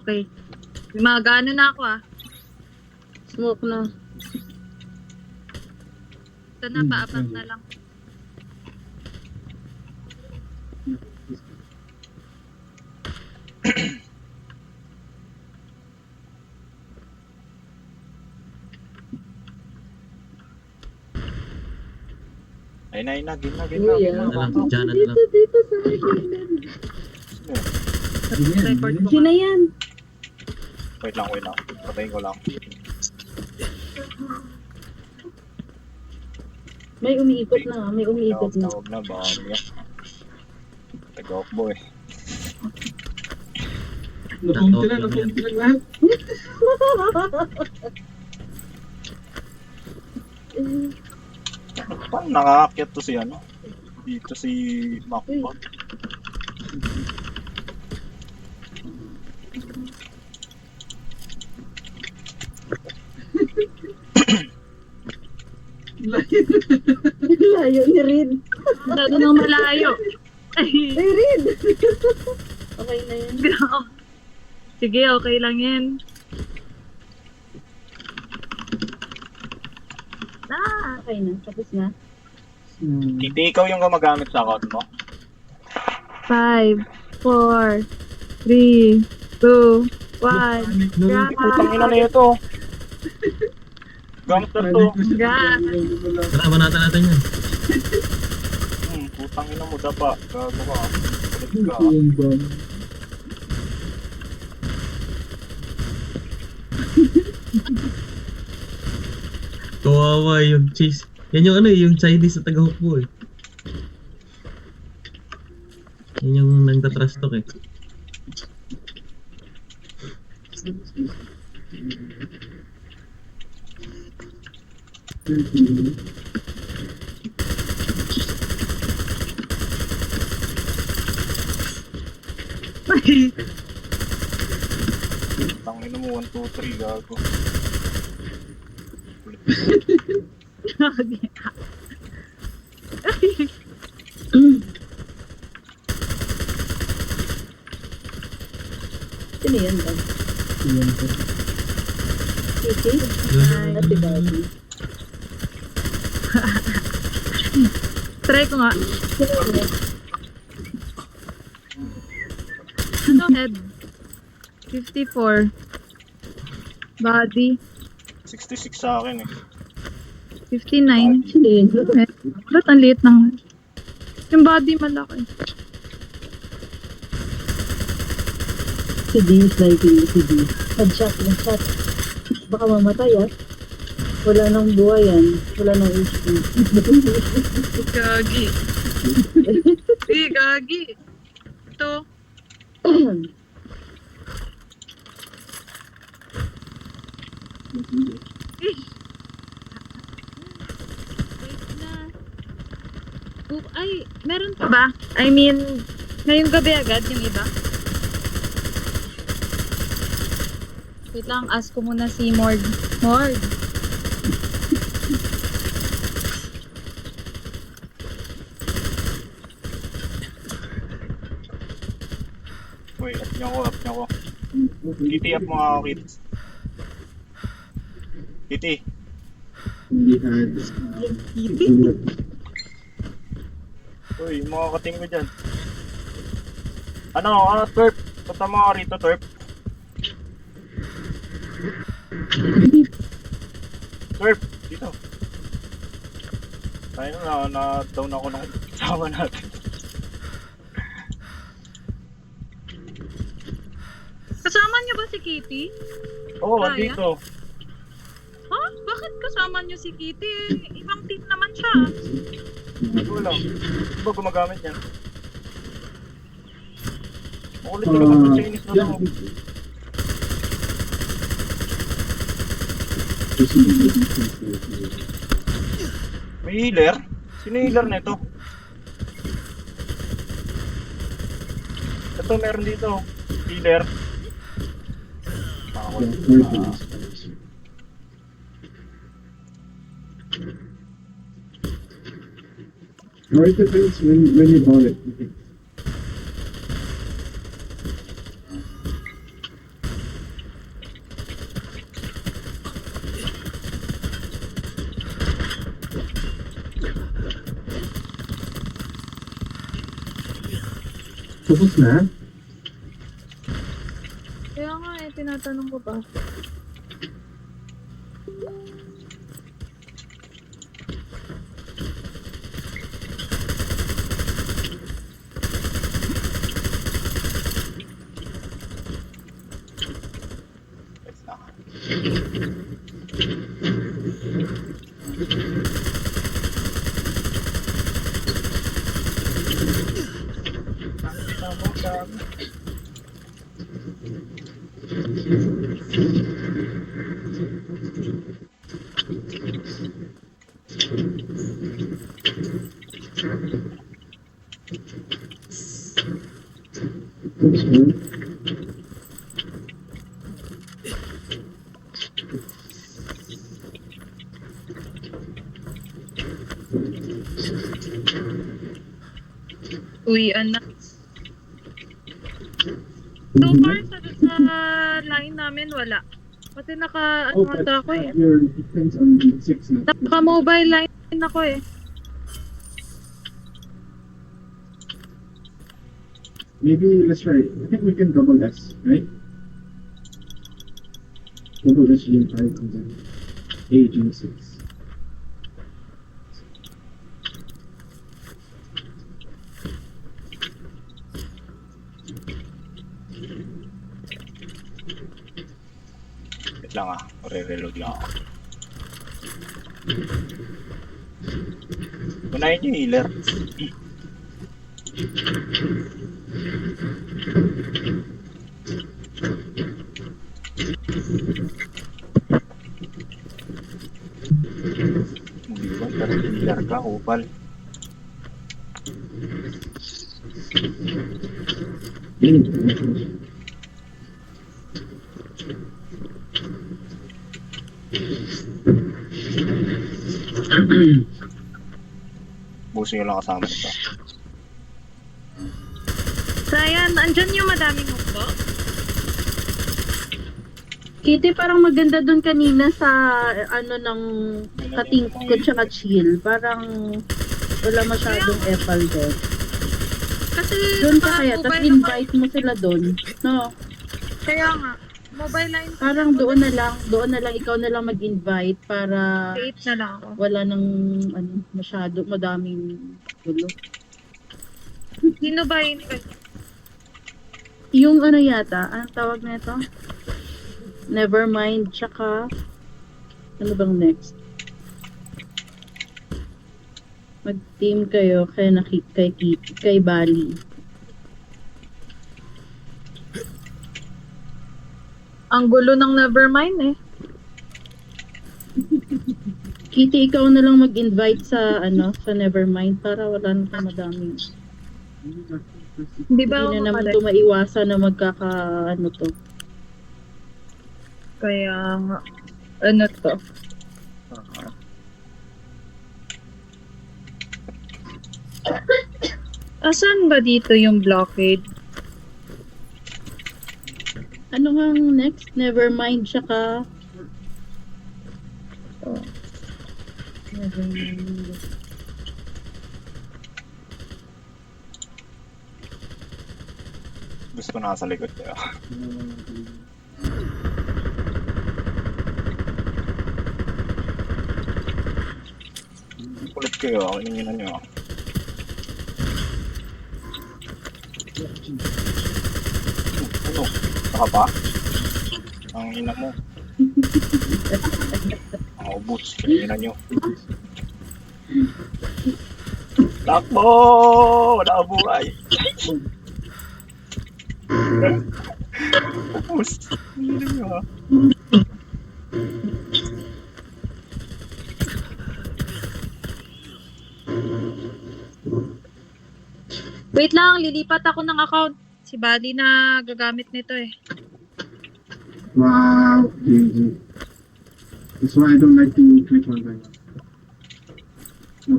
Okay. May mga gaano na ako ah. Smoke na. Ito na, paabang na lang. Ayun na, game na. Uy, Game na. Na lang, dyan na lang. Dito sa island. Record ko Sino nga. yan? Wait lang. Patayin ko lang. May umiikot na. May umiikot na. Tawag na, baka umiyak. Take-off boy. Napunti na lahat. Paano nakaakyat to si ano? Dito si Macbot. Layo ni Reed. Masyado nang malayo. Ay, Ay, Reed! Okay na yun. sige, okay lang yan. Okay na. Tapos na. Hindi ikaw yung gumagamit sa account mo? 5, 4, 3, 2, 1. Putang ina na ito. Gamit na to. Tara, banatan natin yan. Putang ina mo dapa. Gago ka. Kulit ka. Kawawa yung cheese. Yan yung ano yung Chinese sa taga-hukbo eh. Yan yung nagtatrash talk eh. Putang ina mo 1, 2, 3 gago. Sino yan ba? Kitty? Yun. Ate Bobby. Try ko nga. Sino yan? Ano head? 54. Body. 66 sa akin eh. 59. Sino yan? Ba't ang liit ng... Yung body malaki. Si D, sniping si D. Headshot. Baka mamatay ah. Wala nang buhay yan. Wala nang HP. Gagi. Gagi. Ito. Wait na. Ay, meron pa ba? I mean, ngayong gabi agad yung iba? Wait lang, ask ko muna si Mord. Mord! Uy, up niyo ako. Kitty, up mo nga ako, Kitty. Kitty. Uy, mga kating ko dyan. Ano, Twerp. Punta mo nga rito, Twerp. Twerp, dito. Tayo na-down ako ng kasama natin. Kasama niyo ba si Kitty? Oo, Kaya? dito. Ha? Bakit kasama niyo si Kitty? Ibang team naman siya. Hindi ko alam. Di ba gumagamit yan? Makulit ka naman sa Chinese na to. May healer? Sino healer na ito? Ito meron dito. Healer. Right defense when you bought it. Tapos na? Kaya nga eh, tinatanong ko ba? Yes na. Tapos na? Uy, anak. So far sa line namin, wala. Kasi naka, ano ata ako eh. Your defense on D6 na. Naka-mobile line ako eh. Maybe let's try. I think we can double S, right? Double S Gen 5 and then A Gen 6. Wait lang ah. Re-reload lang ako. Unahin yung healer. Hindi ba? Pero healer ka, upal. Busin yung lang kasama nito. Ryan, andyan yung madaming hukbo? Kitty, parang maganda dun kanina sa ano ng katingkod tsaka chill. Parang wala masyadong epal doon. Kasi Doon ka kaya, mobile tapos naman- invite mo sila doon. No, Kaya nga, mobile line parang doon na lang, ikaw na lang mag-invite para 8 na lang ako. wala nang ano, masyado, madaming gulo. Sino ba yun? Yung ano yata, anong tawag na ito? Nevermind, tsaka ano bang next? Mag-team kayo kay Bali. Ang gulo ng Nevermind eh. Kitty, ikaw na lang mag-invite sa ano, sa Nevermind para wala nang madaming. Di ba Hindi ako na naman makalit? to maiwasan na magkaka ano to. Kaya nga, ano to? Asan ba dito yung blockade? Ano ang next? Nevermind, tsaka Nevermind. Gusto ko nasa likod kayo. Kulit kayo, akinin na nyo. Ano? Saka pa? Ang ina mo. Mga boots, kanina nyo. Takbo! Wala ka buhay! Tapos, kanina nyo ha. Wait lang, lilipat ako ng account. Si Buddy na gagamit nito eh. Wow, GG. That's why I don't like to click on the. No,